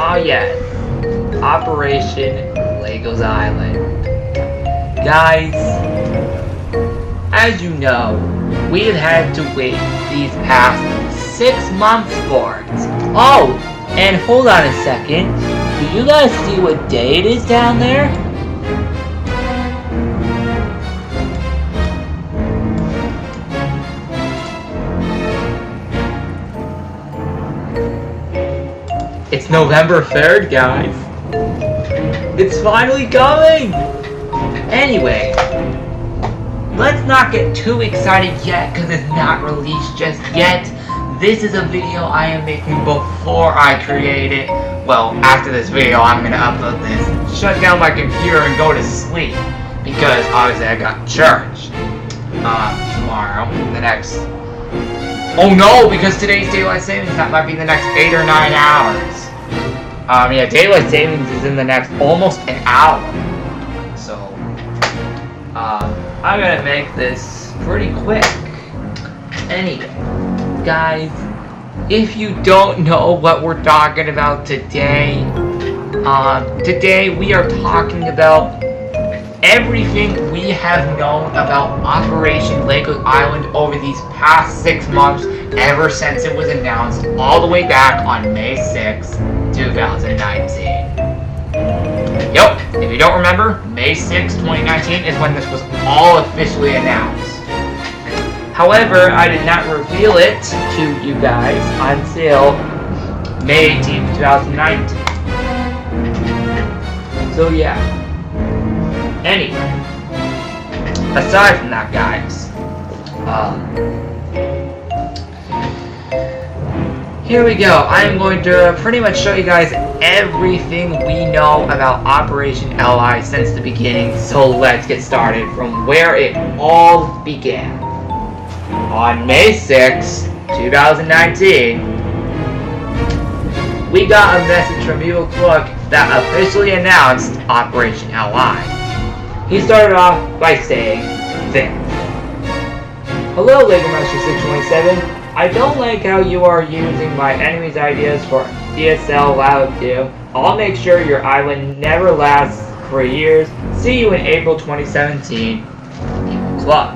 Oh yes, Operation Legos Island. Guys, as you know, we have had to wait these past 6 months for it. Oh, and hold on a second. Do you guys see what day it is down there? It's November 3rd, guys. It's finally coming! Anyway, let's not get too excited yet because it's not released just yet. This is a video I am making before I create it. Well, after this video, I'm gonna upload this, shut down my computer, and go to sleep. Because obviously I got church tomorrow, the next... Oh no, because today's daylight savings time might be the next 8 or 9 hours. Yeah, daylight savings is in the next almost an hour. So, I'm gonna make this pretty quick. Anyway, guys, if you don't know what we're talking about today, today we are talking about everything we have known about Operation Legos Island over these past 6 months, ever since it was announced all the way back on May 6th, 2019. Yep, if you don't remember, May 6th, 2019 is when this was all officially announced. However, I did not reveal it to you guys until May 18th, 2019. So yeah. Anyway, aside from that, guys, here we go. I am going to pretty much show you guys everything we know about Operation LI since the beginning. So let's get started from where it all began. On May 6, 2019, we got a message from Evil Cloak that officially announced Operation LI. He started off by saying this. Hello, Lego Master 627. I don't like how you are using my enemy's ideas for ESL Lab 2. I'll make sure your island never lasts for years. See you in April 2017. Evil Cloak.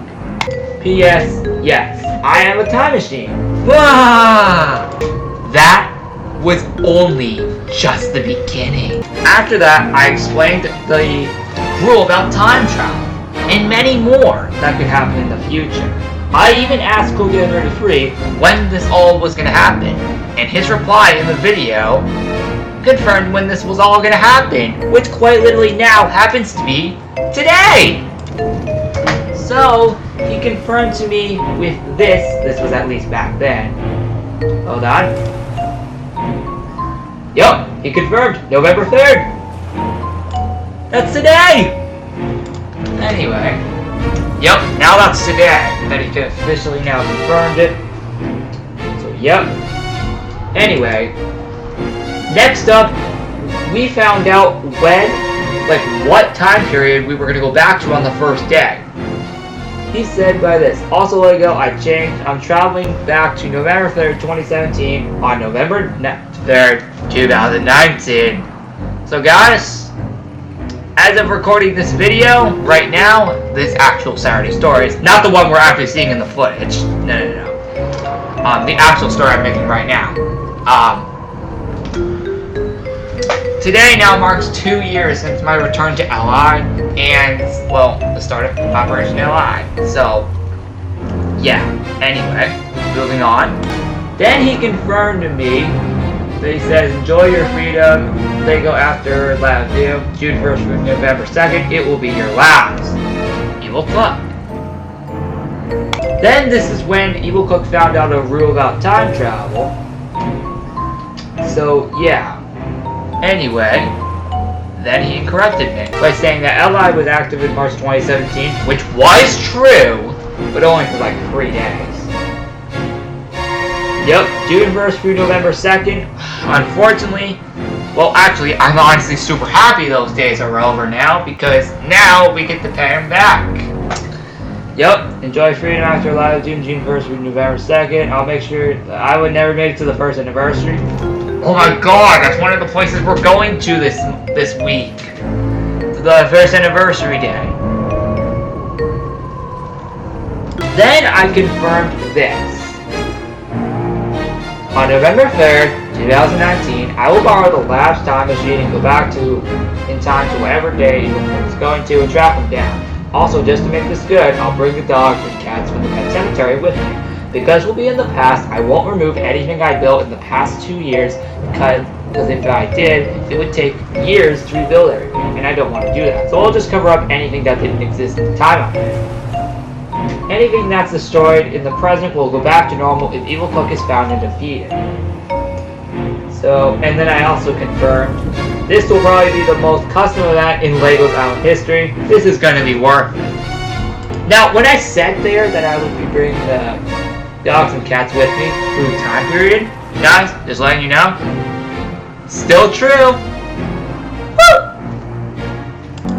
P.S. Yes, I am a time machine. Ah! That was only just the beginning. After that, I explained the rule about time travel, and many more that could happen in the future. I even asked CoolGamer33 when this all was going to happen, and his reply in the video confirmed when this was all going to happen, which quite literally now happens to be today! So, he confirmed to me with this was at least back then. Hold on. Yup, he confirmed November 3rd! That's today! Anyway, yep, now that's today that he officially now confirmed it. So, yep. Anyway, next up, we found out when, what time period we were going to go back to on the first day. He said by this, also Lego, I changed, I'm traveling back to November 3rd, 2017 on November 3rd, 2019. So guys, as of recording this video, right now, this actual Saturday story, not the one we're actually seeing in the footage. No. The actual story I'm making right now. Today now marks 2 years since my return to LI, and, well, the start of Operation LI. So, yeah. Anyway, moving on. Then he confirmed to me that he says, enjoy your freedom, Lego after Lab 2, June 1st through November 2nd, it will be your last. Evil Cloak. Then this is when Evil Cloak found out a rule about time travel. So, yeah. Anyway, then he corrected me by saying that LI was active in March 2017, which was true, but only for 3 days. Yep, June 1st through November 2nd. Unfortunately, well, actually, I'm honestly super happy those days are over now, because now we get to pay him back. Yep, enjoy freedom after live June 1st through November 2nd. I'll make sure that I would never make it to the first anniversary. Oh my god, that's one of the places we're going to this week. The first anniversary day. Then I confirmed this. On November 3rd, 2019, I will borrow the lapsed time machine and go back in time to whatever day it's going to and track them down. Also, just to make this good, I'll bring the dogs and cats from the pet cemetery with me. Because we'll be in the past, I won't remove anything I built in the past 2 years because if I did, it would take years to rebuild everything, and I don't want to do that. So I'll just cover up anything that didn't exist at the time I did. Anything that's destroyed in the present will go back to normal if Evil Cook is found and defeated. So, and then I also confirmed, this will probably be the most custom event in LEGO's Island history. This is going to be worth it. Now, when I said there that I would be bringing the dogs and cats with me through the time period, guys, just letting you know, still true. Woo!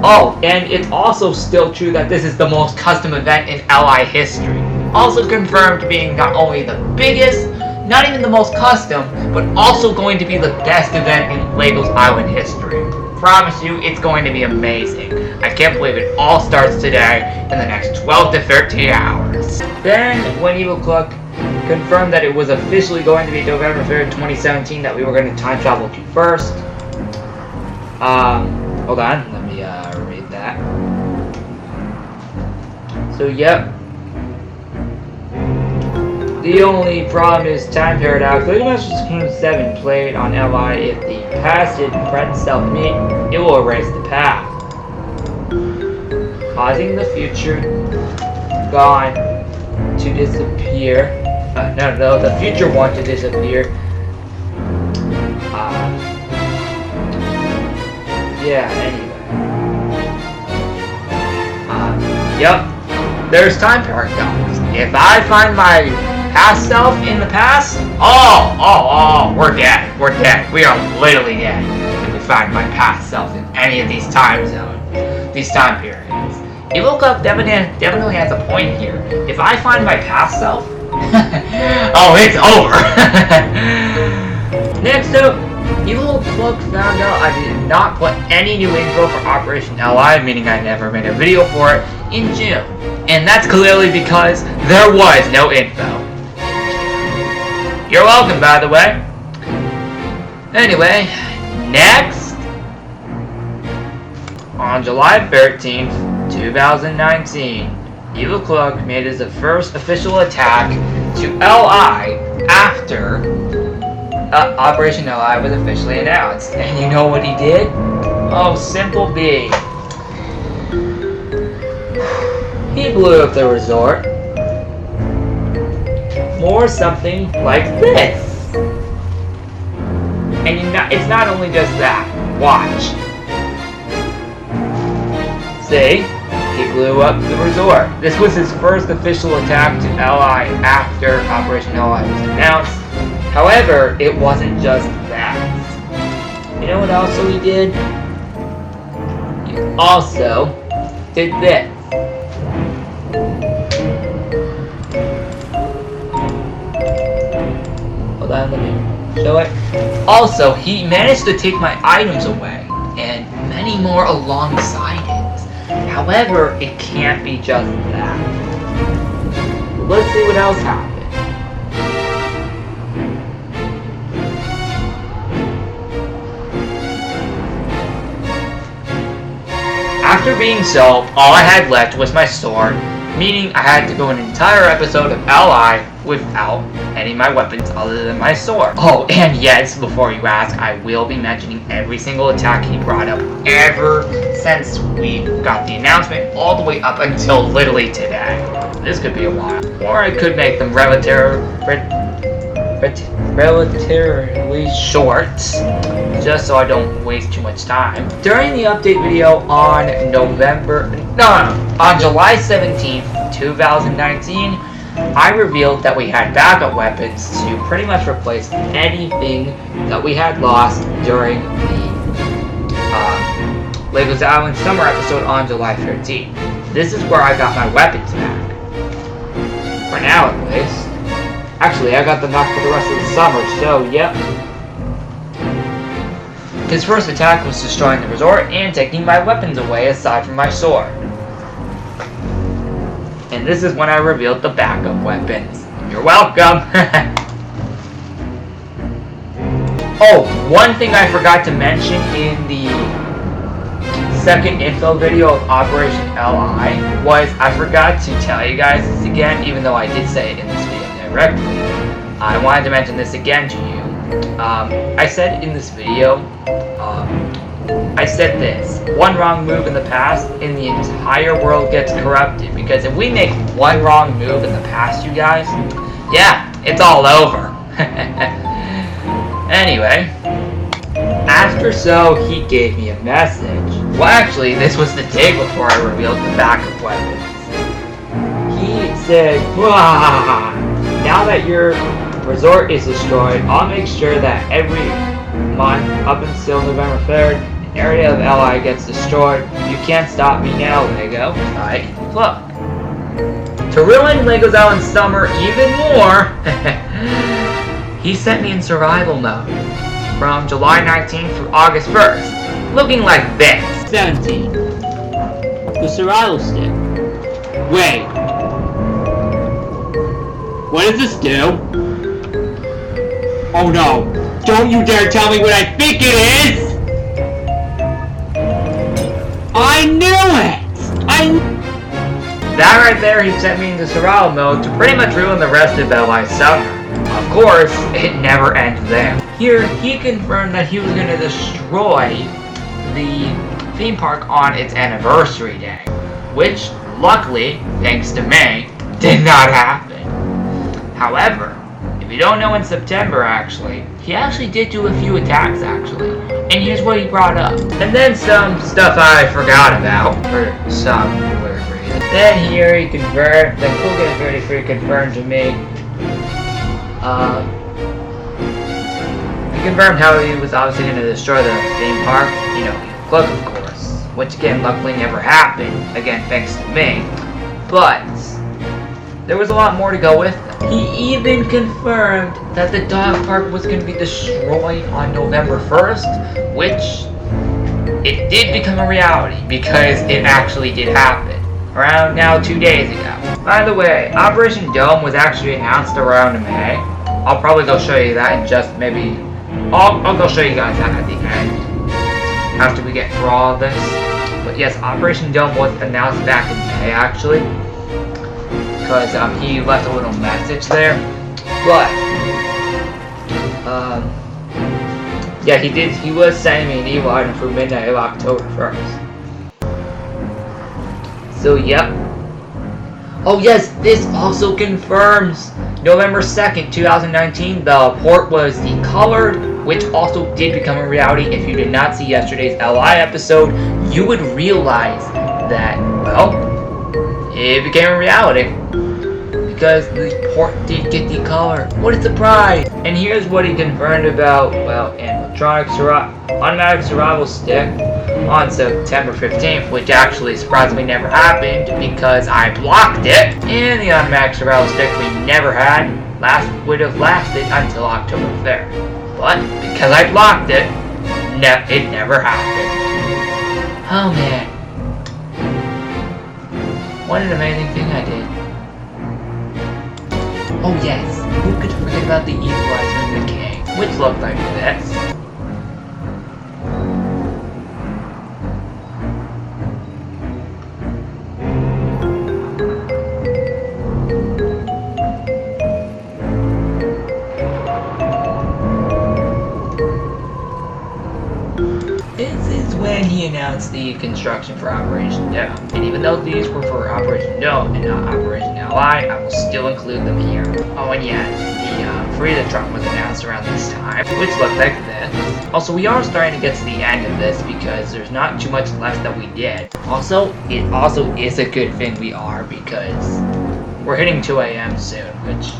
Oh, and it's also still true that this is the most custom event in LI history. Also confirmed being not only the biggest, not even the most custom, but also going to be the best event in LEGO's Island history. Promise you, it's going to be amazing. I can't believe it all starts today in the next 12 to 13 hours. Then, when Evil Cook confirmed that it was officially going to be November 3rd, 2017 that we were going to time travel to first. Hold on, let me read that. So, yep. The only problem is time paradox. LEGO Masters Kingdom 7 played on LI. If the past and present self meet, it will erase the past, causing the future gone to disappear. No, the future one to disappear. Yeah, anyway. Yep. There's time paradox. If I find my past self in the past, we're dead. We're dead. We are literally dead if we find my past self in any of these time zones, these time periods. Evil Cook definitely has a point here. If I find my past self, oh, it's over. Next up, Evil Cook found out I did not put any new info for Operation LI, meaning I never made a video for it, in June. And that's clearly because there was no info. You're welcome, by the way. Anyway, next, on July 13th, 2019, Evil Cook made his first official attack to LI after Operation LI was officially announced. And you know what he did? Oh, simple B. He blew up the resort. More something like this. And it's not only just that. Watch. See? He blew up the resort. This was his first official attack to LI after Operation LI was announced. However, it wasn't just that. You know what also he did? He also did this. Hold on, let me show it. Also, he managed to take my items away, and many more alongside it. However, it can't be just that. Let's see what else happened. After being sold, all I had left was my sword, meaning I had to go an entire episode of LI without any of my weapons other than my sword. Oh, and yes, before you ask, I will be mentioning every single attack he brought up ever since we got the announcement, all the way up until literally today. This could be a while. Or I could make them relatively short, just so I don't waste too much time. During the update video on July 17th, 2019, I revealed that we had backup weapons to pretty much replace anything that we had lost during the LEGO's Island Summer episode on July 13th. This is where I got my weapons back. For now, at least. Actually, I got them back for the rest of the summer, so yep. His first attack was destroying the resort and taking my weapons away aside from my sword. And this is when I revealed the backup weapons. You're welcome! Oh, one thing I forgot to mention in the second info video of Operation LI was I forgot to tell you guys this again, even though I did say it in this video directly. I wanted to mention this again to you. I said in this video, I said this: one wrong move in the past and the entire world gets corrupted. Because if we make one wrong move in the past, you guys, yeah, it's all over. Anyway, after so, he gave me a message. Well, actually, this was the day before I revealed the backup weapons. He said, now that your resort is destroyed, I'll make sure that every month up until November 3rd, an area of LI gets destroyed. You can't stop me now, Lego. Alright, look. To ruin Lego's Island Summer even more, he sent me in survival mode from July 19th through August 1st, looking like this. 17. The survival stick. Wait. What does this do? Oh no. Don't you dare tell me what I think it is! I knew it! That right there, he sent me into survival mode to pretty much ruin the rest of LI Summer. Of course, it never ends there. Here, he confirmed that he was going to destroy the theme park on its anniversary day, which, luckily, thanks to me, did not happen. However, if you don't know, in September, he actually did do a few attacks, and here's what he brought up. And then some stuff I forgot about, for some weird reason. Then here he confirmed, then Cool Game 33 confirmed to me, he confirmed how he was obviously going to destroy the theme park, Club, of course, which again, luckily never happened, again, thanks to me, but there was a lot more to go with it. He even confirmed that the dog park was going to be destroyed on November 1st, which it did become a reality because it actually did happen. Around now 2 days ago. By the way, Operation Dome was actually announced around May. I'll probably go show you that in just maybe... I'll go show you guys that at the end. After we get through all of this. But yes, Operation Dome was announced back in May actually. Because he left a little message there. But yeah, he was sending me an evil item for midnight of October 1st. So yep. Oh yes, this also confirms November 2nd, 2019, the port was decolored, which also did become a reality. If you did not see yesterday's LI episode, you would realize that, well, it became a reality. Because the port did get decolored. What a surprise! And here's what he confirmed about, well, an automatic survival stick on September 15th, which actually surprisingly never happened because I blocked it. And the automatic survival stick we never had would have lasted until October 3rd. But because I blocked it, it never happened. Oh man. What an amazing thing I did. Oh yes, who could forget about the equalizer in the king, which looked like this. This is when he announced the construction for Operation Dome. And even though these were for Operation Dome and not Operation LI, I will still include them here. Oh, and yes, the Frida truck was announced around this time, which looked like this. Also, we are starting to get to the end of this because there's not too much left that we did. Also, it also is a good thing we are because we're hitting 2 a.m. soon, which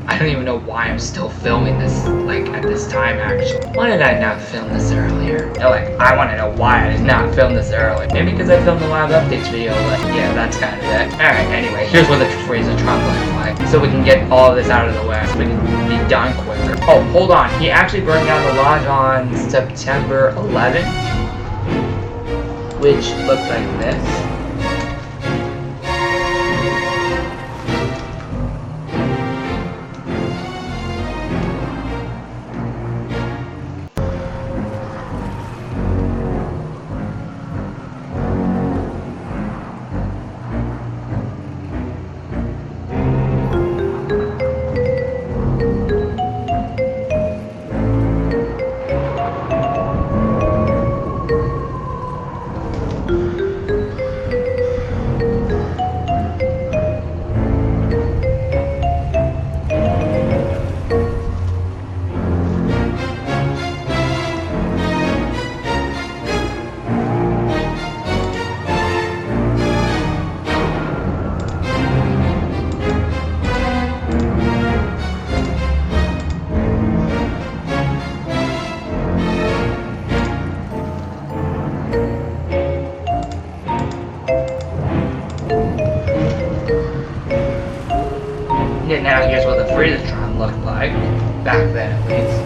I don't even know why I'm still filming this, like, at this time, actually. Why did I not film this earlier? No, like, I want to know why I did not film this earlier. Maybe because I filmed the live updates video, but yeah, that's kind of it. Alright, anyway, here's what the Freezatron looks like. quick, so we can get all of this out of the way, so we can be done quicker. Oh, hold on. He actually burned down the lodge on September 11th, which looked like this. Yeah, now here's what the Freezatron looked like, back then at least.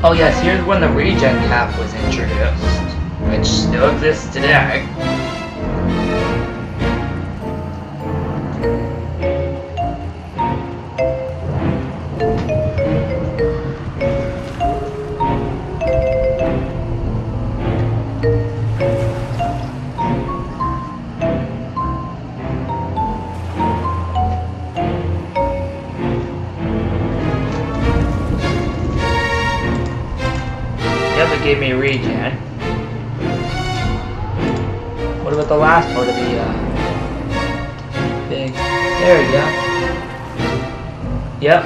Oh yes, here's when the regen cap was introduced, which still exists today. It gave me regen. What about the last part of the thing? There we go. Yep.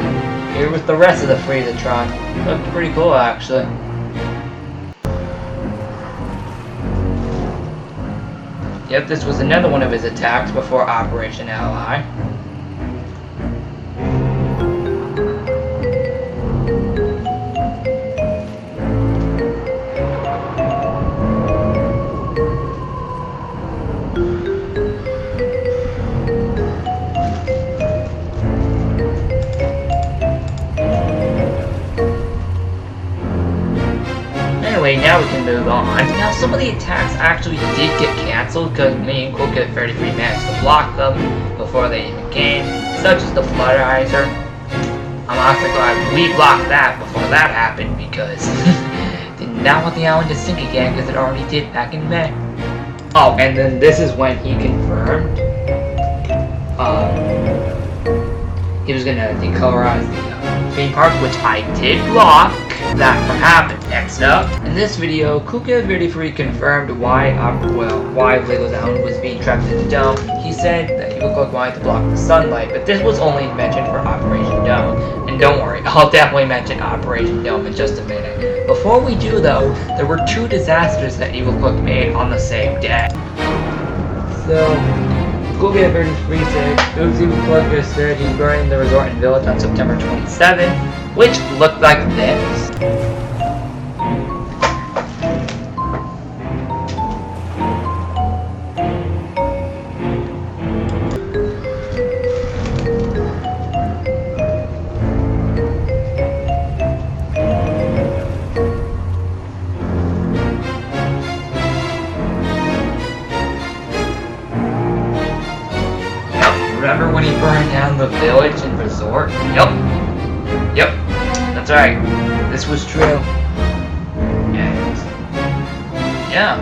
Here was the rest of the Freezatron. Looked pretty cool actually. Yep, this was another one of his attacks before Operation Ally. Now we can move on. Now some of the attacks actually did get cancelled because me and Cool-Kid 33 managed to block them before they even came, such as the Flutterizer. I'm honestly glad we blocked that before that happened because did not want the island to sink again because it already did back in May. Oh, and then this is when he confirmed he was going to decolorize the theme park, which I did block that from happening. Next up, in this video, Cool-Kid 33 confirmed why Lego's Island was being trapped in the dome. He said that he wanted to block the sunlight, but this was only mentioned for Operation Dome. And don't worry, I'll definitely mention Operation Dome in just a minute. Before we do though, there were 2 disasters that Evil Cook made on the same day. So, Cool-Kid 33 said, Oops, Evil Cook just said he's burning the resort and village on September 27th, which looked like this. down the village and resort? Yep, that's right. This was true. And yeah,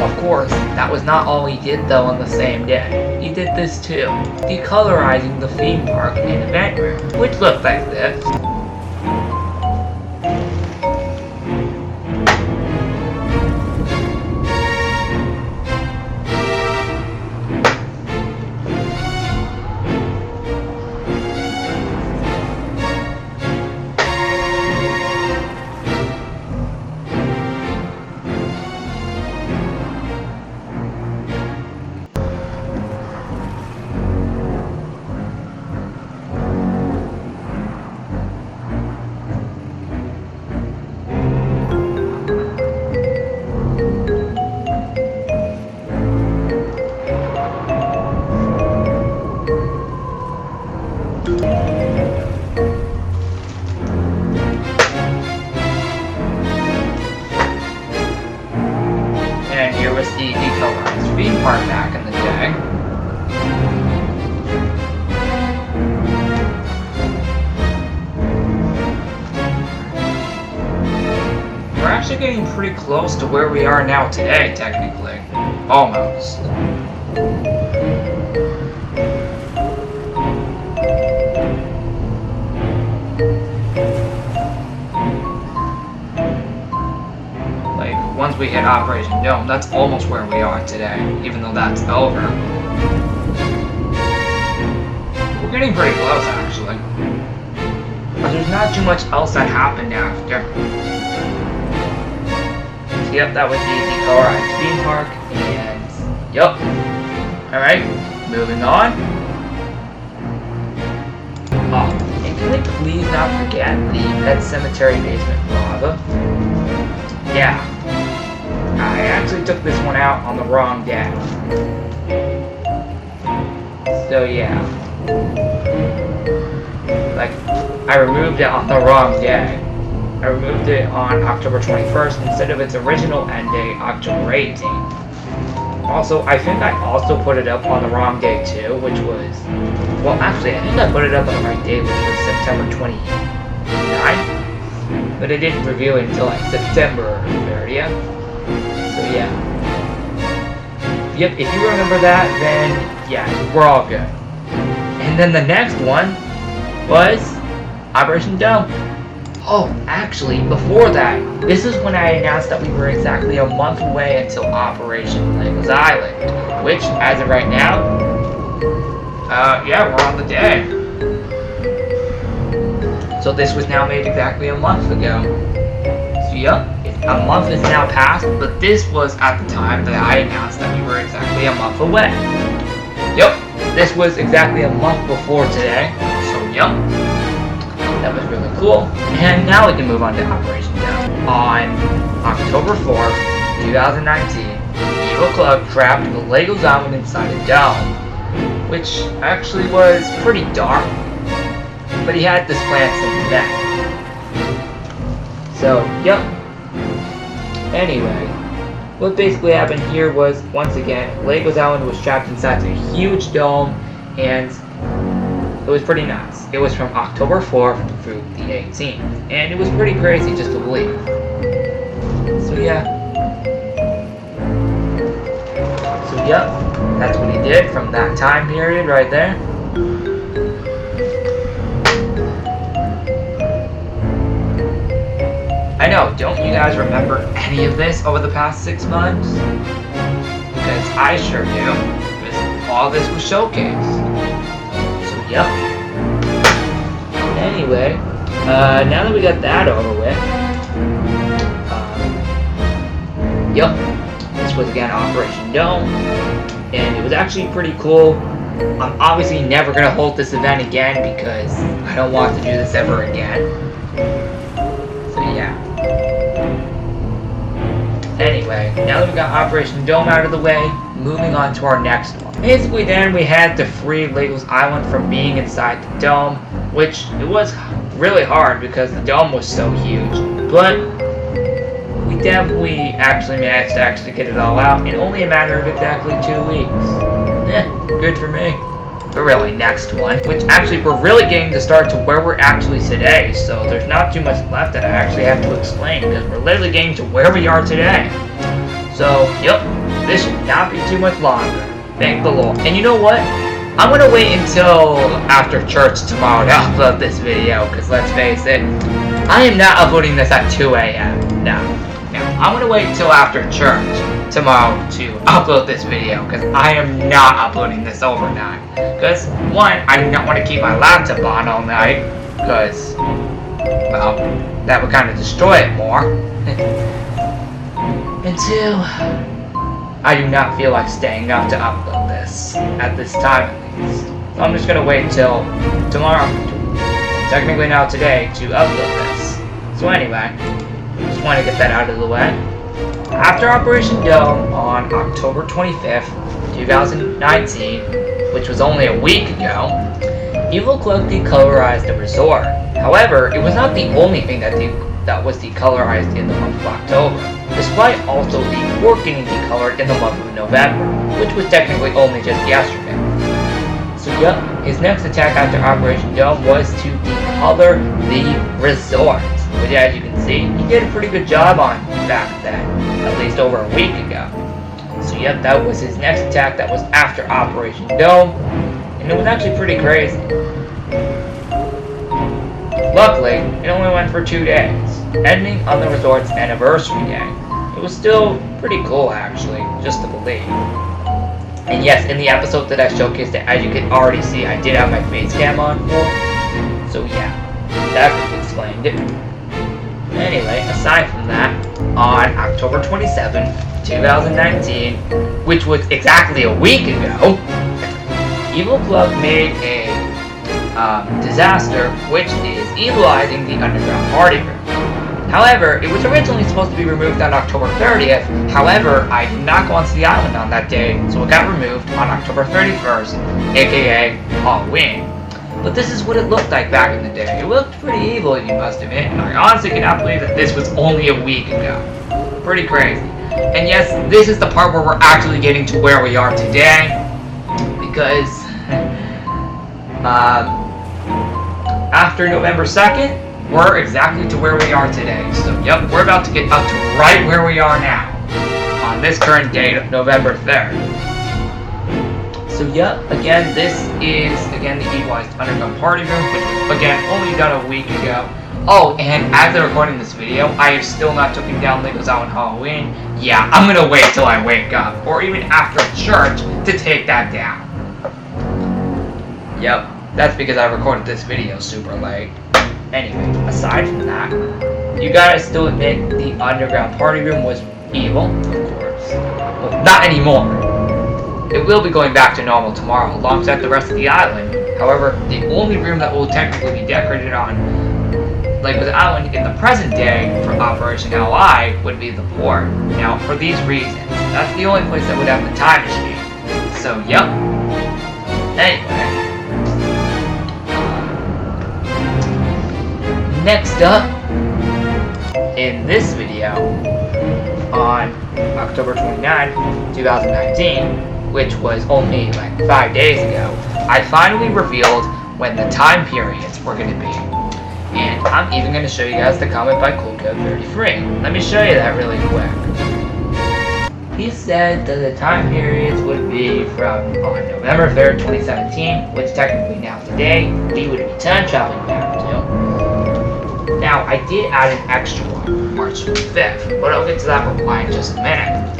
of course, that was not all he did though on the same day. He did this too, decolorizing the theme park and event room, which looked like this. And here was the decolorized theme park back in the day. We're actually getting pretty close to where we are now today, technically. Almost. Once we hit Operation Dome, that's almost where we are today, even though that's over. We're getting pretty close, actually. But there's not too much else that happened after. So, yep, that was the decolorized theme park, and yep. Alright, moving on. Oh, and can we please not forget the Pet Cemetery basement lava? Yeah. I actually took this one out on the wrong day. So yeah. Like, I removed it on the wrong day. I removed it on October 21st instead of its original end date, October 18th. Also, I think I also put it up on the wrong day too, which was... Well, actually, I think I put it up on the right day, which was September 29th. But I didn't review it until like September 30th. So yeah. Yep, if you remember that, then yeah, we're all good. And then the next one was Operation Dome. Oh, actually, before that, this is when I announced that we were exactly a month away until Operation Legos Island. Which, as of right now, yeah, we're on the day. So this was now made exactly a month ago. So yep, a month has now passed, but this was at the time that I announced that we were exactly a month away. Yep, this was exactly a month before today. So yep, that was really cool. And now we can move on to Operation Dome. On October 4th, 2019, Evil Club trapped the Legos Island inside a dome, which actually was pretty dark. But he had this plan since then. So, yep. Anyway, what basically happened here was, once again, Legos Island was trapped inside a huge dome, and it was pretty nuts. It was from October 4th through the 18th, and it was pretty crazy just to believe. So, yeah. So, yep, that's what he did from that time period right there. I know, don't you guys remember any of this over the past 6 months? Because I sure do, because all this was showcased. So, yep. Anyway, now that we got that over with, yep, this was again Operation Dome, and it was actually pretty cool. I'm obviously never going to hold this event again because I don't want to do this ever again. So, yeah. Anyway, now that we got Operation Dome out of the way, moving on to our next one. Basically then we had to free Legos Island from being inside the dome, which it was really hard because the dome was so huge, but we definitely actually managed to get it all out in only a matter of exactly 2 weeks. Good for me. the really next one, which actually we're really getting to start to where we're actually today, so there's not too much left that I actually have to explain, because we're literally getting to where we are today. So, yep, this should not be too much longer. Thank the Lord. And you know what? I'm gonna wait until after church tomorrow to upload this video, because let's face it, I am not uploading this at 2 a.m. No. I'm gonna wait until after church tomorrow to upload this video, because I am not uploading this overnight. Because, one, I do not want to keep my laptop on all night, because, well, that would kind of destroy it more. And two, I do not feel like staying up to upload this, at this time at least. So I'm just gonna wait until tomorrow, technically now today, to upload this. So anyway, just want to get that out of the way. After Operation Dome on October 25th, 2019, which was only a week ago, Evil Cloak decolorized the resort. However, it was not the only thing that was decolorized in the month of October, despite also the port getting decolored in the month of November, which was technically only just yesterday. So yep, his next attack after Operation Dome was to decolor the resort, which as you can see, he did a pretty good job on back then, at least over a week ago. So yep, that was his next attack that was after Operation Dome, and it was actually pretty crazy. Luckily, it only went for 2 days, ending on the resort's anniversary day. It was still pretty cool actually, just to believe. And yes, in the episode that I showcased it, as you can already see, I did have my face cam on for. So yeah, that explained it. Anyway, aside from that, on October 27th, 2019, which was exactly a week ago, Evil Cloak made a disaster, which is evilizing the underground party room. However, it was originally supposed to be removed on October 30th, however, I did not go onto the island on that day, so it got removed on October 31st, aka Halloween. But this is what it looked like back in the day. It looked pretty evil, you must admit, and I honestly cannot believe that this was only a week ago. Pretty crazy. And yes, this is the part where we're actually getting to where we are today, because after November 2nd, we're exactly to where we are today. So yep, we're about to get up to right where we are now, on this current date of November 3rd. So yep, again, this is, again, the Evilized Underground Party Room, which was, again, only done a week ago. Oh, and as I'm recording this video, I have still not taken down Legos Out on Halloween. Yeah, I'm gonna wait till I wake up, or even after church, to take that down. Yep, that's because I recorded this video super late. Anyway, aside from that, you gotta still admit the Underground Party Room was evil, of course. Well, not anymore. It will be going back to normal tomorrow, alongside the rest of the island. However, the only room that will technically be decorated on Legos Island in the present day for Operation LI would be the port. Now, for these reasons, that's the only place that would have the time machine. So, yep. Anyway. Next up, in this video, on October 29th, 2019, which was only like 5 days ago, I finally revealed when the time periods were going to be. And I'm even going to show you guys the comment by CoolCode33. Let me show you that really quick. He said that the time periods would be from on November 3rd, 2017, which technically now today, we would be time traveling back to. Now, I did add an extra one, March 5th, but I'll get to that reply in just a minute.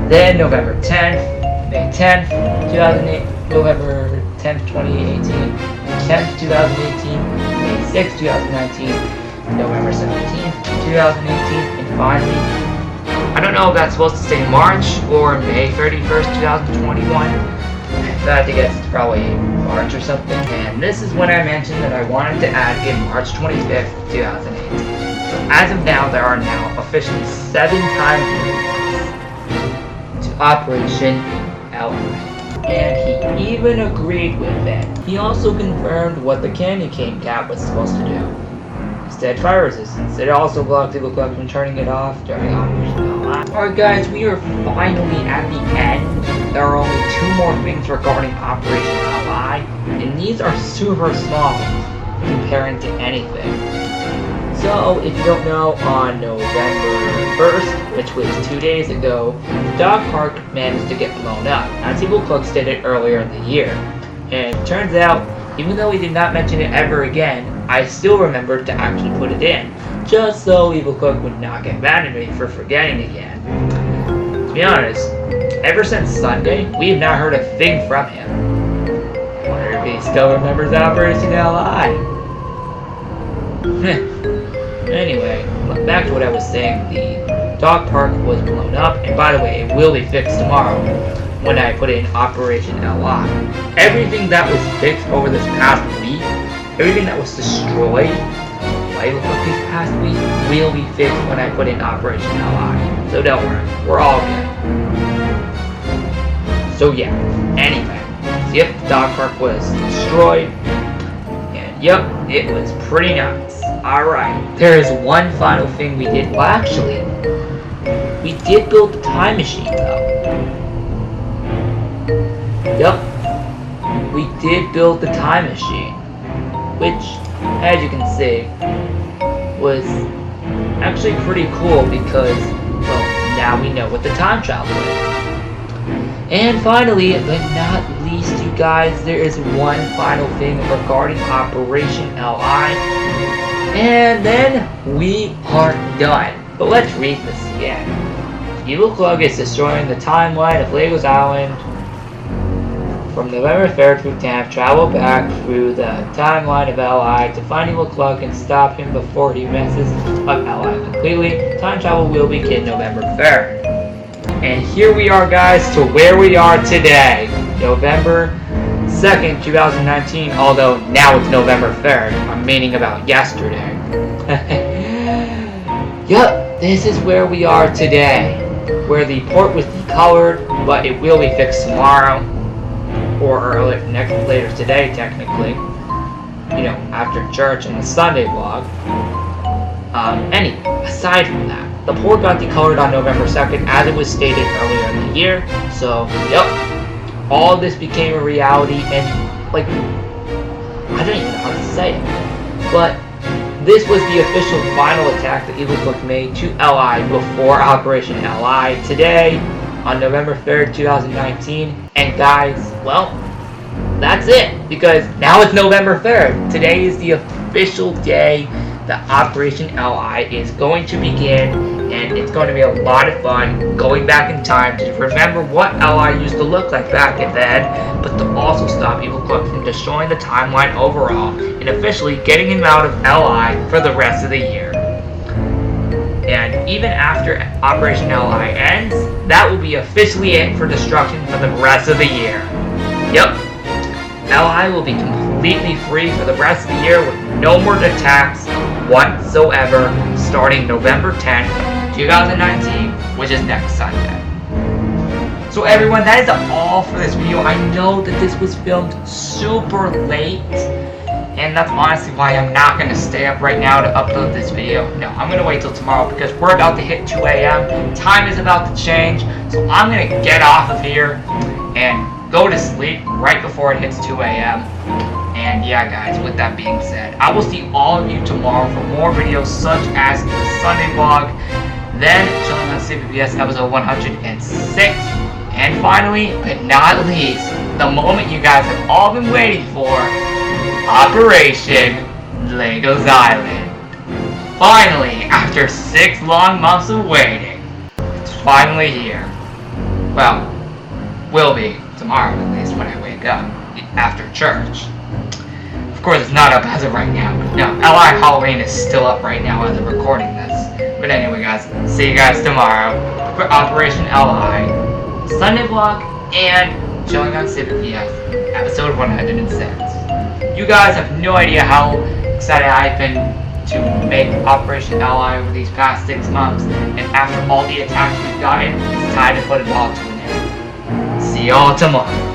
Then November 10th, May 10th, 2008, November 10th, 2018, 10th, 2018, May 6th, 2019, November 17th, 2018, and finally, I don't know if that's supposed to say March or May 31st, 2021. I think it's probably March or something. And this is when I mentioned that I wanted to add in March 25th, 2018. So as of now, there are now officially 7 time periods to Operation LI. And he even agreed with it. He also confirmed what the Candy Cane Cat was supposed to do. Instead, fire resistance. It also blocked Evil Cloak from turning it off during Operation LI. Alright guys, we are finally at the end. There are only 2 more things regarding Operation LI. LI, and these are super small comparing to anything. So, if you don't know, on November 1st, which was 2 days ago, the dog park managed to get blown up, as Evil Cooks did it earlier in the year. And it turns out, even though we did not mention it ever again, I still remembered to actually put it in, just so Evil Cook would not get mad at me for forgetting again. To be honest, ever since Sunday, we have not heard a thing from him. Wonder if he still remembers Operation LI. Anyway, back to what I was saying, the dog park was blown up, and by the way, it will be fixed tomorrow when I put in Operation LI. Everything that was fixed over this past week, everything that was destroyed by Evil Cook this past week, will be fixed when I put in Operation LI. So don't worry, we're all good. So yeah, anyway, yep, the dog park was destroyed, and yep, it was pretty nuts. Alright, there is one final thing we did. Well, actually, we did build the time machine though. Yep, we did build the time machine, which, as you can see, was actually pretty cool because, well, now we know what the time travel is. And finally, but not least, you guys, there is one final thing regarding Operation LI, and then we are done. But let's read this again. Evil Cooks is destroying the timeline of Legos Island. From November 3rd through 10th, travel back through the timeline of LI to find Evil Cooks and stop him before he messes up LI completely. Time travel will begin November 3rd. And here we are, guys, to where we are today, November 2nd, 2019, although now it's November 3rd. I'm meaning about yesterday. Yup, this is where we are today, where the port was decolored, but it will be fixed tomorrow, or later today, technically, you know, after church and the Sunday vlog. Anyway, aside from that, the port got decolored on November 2nd, as it was stated earlier in the year. So, yep, all this became a reality, and, like, I don't even know how to say it, but this was the official final attack that Evil Cooks made to LI before Operation LI today, on November 3rd, 2019, and guys, well, that's it, because now it's November 3rd. Today is the official day that Operation LI is going to begin, and it's going to be a lot of fun going back in time to remember what LI used to look like back then, but to also stop Evil Cooks from destroying the timeline overall, and officially getting him out of LI for the rest of the year. And even after Operation LI ends, that will be officially it for destruction for the rest of the year. Yep, LI will be completely free for the rest of the year with no more attacks whatsoever, starting November 10th, 2019, which is next Sunday. So everyone, that is all for this video. I know that this was filmed super late, and that's honestly why I'm not going to stay up right now to upload this video. No, I'm going to wait till tomorrow because we're about to hit 2 a.m. Time is about to change, so I'm going to get off of here and go to sleep right before it hits 2 a.m. And yeah, guys, with that being said, I will see all of you tomorrow for more videos such as the Sunday vlog, then Chilling on CBBS episode 106, and finally, but not least, the moment you guys have all been waiting for, Operation Legos Island. Finally, after 6 long months of waiting, it's finally here. Well, will be tomorrow at least when I wake up, after church. Of course, it's not up as of right now. No, LI Halloween is still up right now as I'm recording this. But anyway, guys, see you guys tomorrow for Operation LI, Sunday vlog, and Chilling on CBBS, episode 106. You guys have no idea how excited I've been to make Operation LI over these past 6 months, and after all the attacks we've gotten, it's time to put it all to an end. See y'all tomorrow.